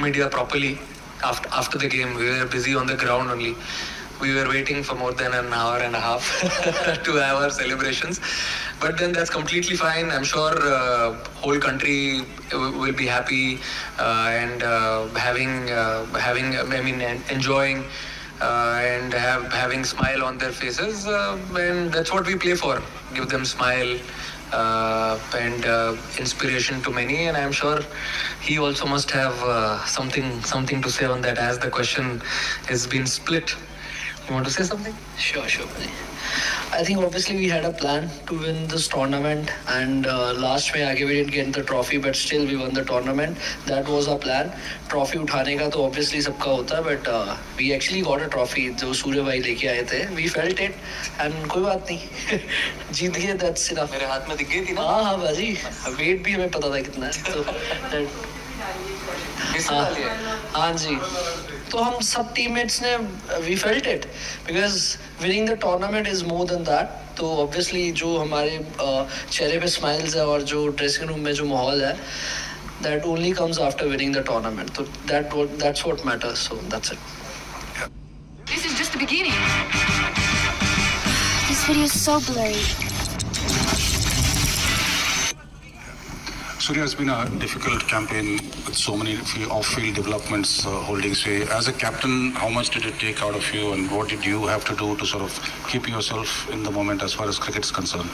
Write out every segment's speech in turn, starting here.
media properly after the game. We were busy on the ground only. We were waiting for more than an hour and a half to have our celebrations. But then that's completely fine. I'm sure whole country will be happy and enjoying and having smile on their faces. And that's what we play for. Give them smile and inspiration to many. And I'm sure he also must have something to say on that, as the question has been split. You want to say something? Sure. I think obviously we had a plan to win this tournament, and last में आगे we didn't get the trophy, but still we won the tournament. That was our plan. Trophy उठाने का तो obviously सबका होता है, but we actually got a trophy जो सूर्य भाई लेके आए थे. We felt it, and कोई बात नहीं, जीत गए. That's enough. मेरे हाथ में दिख गई थी ना? हाँ बाजी, weight भी हमें पता था कितना है. तो हाँ जी, तो हम सब टीममेट्स ने we felt it because winning the tournament is more than that. तो obviously जो हमारे चेहरे पे smiles है और जो ड्रेसिंग रूम में जो माहौल है, that only comes after winning the tournament. तो that's what matters. So that's it. This is just the beginning. This video is so blurry. Surya, has been a difficult campaign with so many off-field developments holding sway. As a captain, how much did it take out of you, and what did you have to do to sort of keep yourself in the moment as far as cricket is concerned?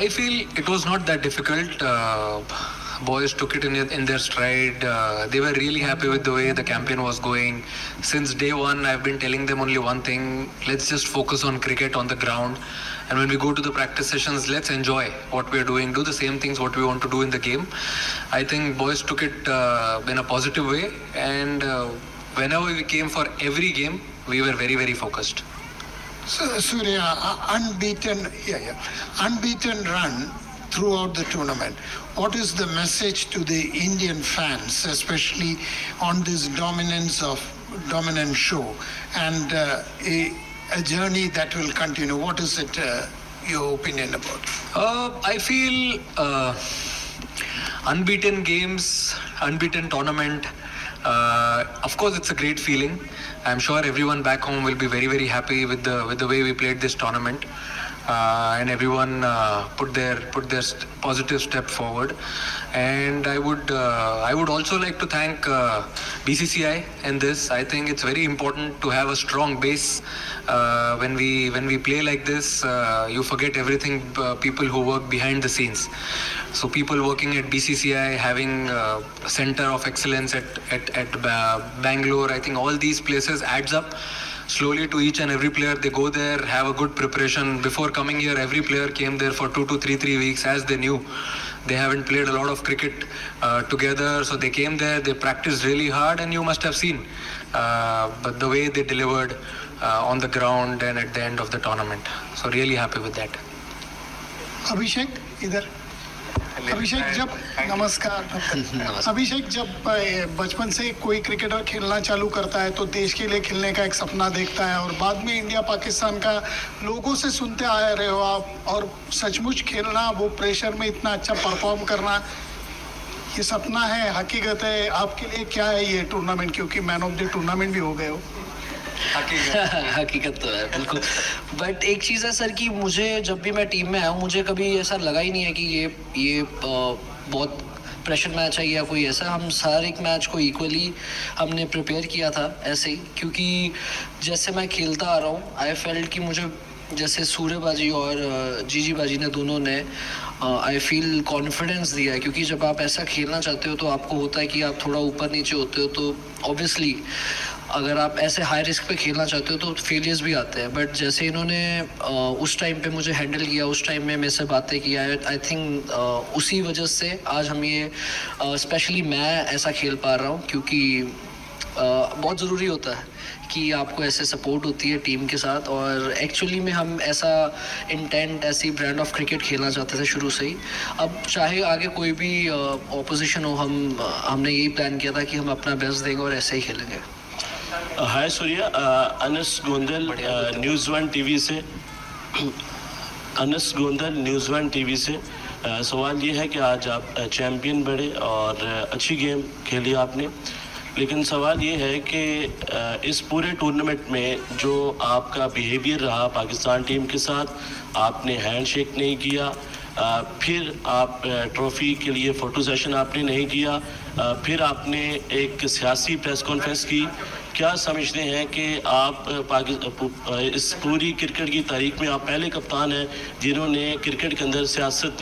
I feel it was not that difficult. Boys took it in their stride. They were really happy with the way the campaign was going. Since day one, I've been telling them only one thing: let's just focus on cricket on the ground. And when we go to the practice sessions, let's enjoy what we're doing, do the same things what we want to do in the game. I think boys took it in a positive way, and whenever we came for every game, we were very, very focused. So, Surya, unbeaten run throughout the tournament. What is the message to the Indian fans, especially on this dominant show, and a journey that will continue? What is it, your opinion about? I feel unbeaten games, unbeaten tournament. Of course, it's a great feeling. I'm sure everyone back home will be very, very happy with the way we played this tournament. And everyone put their positive step forward. And I would also like to thank BCCI in this. I think it's very important to have a strong base. When we play like this, you forget everything, people who work behind the scenes. So people working at BCCI, having a center of excellence at Bangalore, I think all these places adds up slowly to each and every player. They go there, have a good preparation. Before coming here, every player came there for 2 to 3 weeks, as they knew they haven't played a lot of cricket together. So they came there, they practiced really hard, and you must have seen but the way they delivered on the ground and at the end of the tournament. So really happy with that. अभिषेक इधर अभिषेक जब नमस्कार अभिषेक जब बचपन से कोई cricketer खेलना चालू करता है तो देश के लिए खेलने का एक सपना देखता है, और बाद में इंडिया पाकिस्तान का लोगों से सुनते आ रहे हो आप, और सचमुच खेलना, वो प्रेशर में इतना अच्छा परफॉर्म करना, ये सपना है, हकीकत है आपके लिए? क्या है ये टूर्नामेंट, क्योंकि मैन ऑफ द टूर्नामेंट भी हो गए हो? हकीकत तो है बिल्कुल. बट एक चीज़ है सर कि मुझे जब भी मैं टीम में आया हूँ, मुझे कभी ऐसा लगा ही नहीं है कि ये बहुत प्रेशर मैच है या कोई ऐसा. हम हर एक मैच को इक्वली हमने प्रिपेयर किया था ऐसे ही, क्योंकि जैसे मैं खेलता आ रहा हूँ, आई फेल्ट कि मुझे जैसे सूर्य बाजी और जीजी बाजी ने दोनों ने आई फील कॉन्फिडेंस दिया है. क्योंकि जब आप ऐसा खेलना चाहते हो तो आपको होता है कि आप थोड़ा ऊपर नीचे होते हो, तो ऑब्वियसली अगर आप ऐसे हाई रिस्क पे खेलना चाहते हो तो फेलियर्स भी आते हैं. बट जैसे इन्होंने उस टाइम पे मुझे हैंडल किया, उस टाइम में मेरे से बातें किया, आई थिंक उसी वजह से आज हम ये स्पेशली मैं ऐसा खेल पा रहा हूँ. क्योंकि बहुत ज़रूरी होता है कि आपको ऐसे सपोर्ट होती है टीम के साथ. और एक्चुअली में हम ऐसा इंटेंट, ऐसी ब्रांड ऑफ क्रिकेट खेलना चाहते थे शुरू से ही. अब चाहे आगे कोई भी ऑपोजिशन हो, हमने यही प्लान किया था कि हम अपना बेस्ट देंगे और ऐसे ही खेलेंगे. Hi Surya, Anas Gondal news one TV से. Anas Gondal news one TV से. सवाल ये है कि आज आप चैम्पियन बने और अच्छी गेम खेली आपने. लेकिन सवाल ये है कि इस पूरे टूर्नामेंट में जो आपका बिहेवियर रहा पाकिस्तान टीम के साथ, आपने हैंडशेक नहीं किया, फिर आप ट्रॉफ़ी के लिए फ़ोटो सेशन आपने नहीं किया, फिर आपने एक सियासी प्रेस कॉन्फ्रेंस की। क्या समझते हैं कि आप इस पूरी क्रिकेट की तारीख में आप पहले कप्तान हैं जिन्होंने क्रिकेट के अंदर सियासत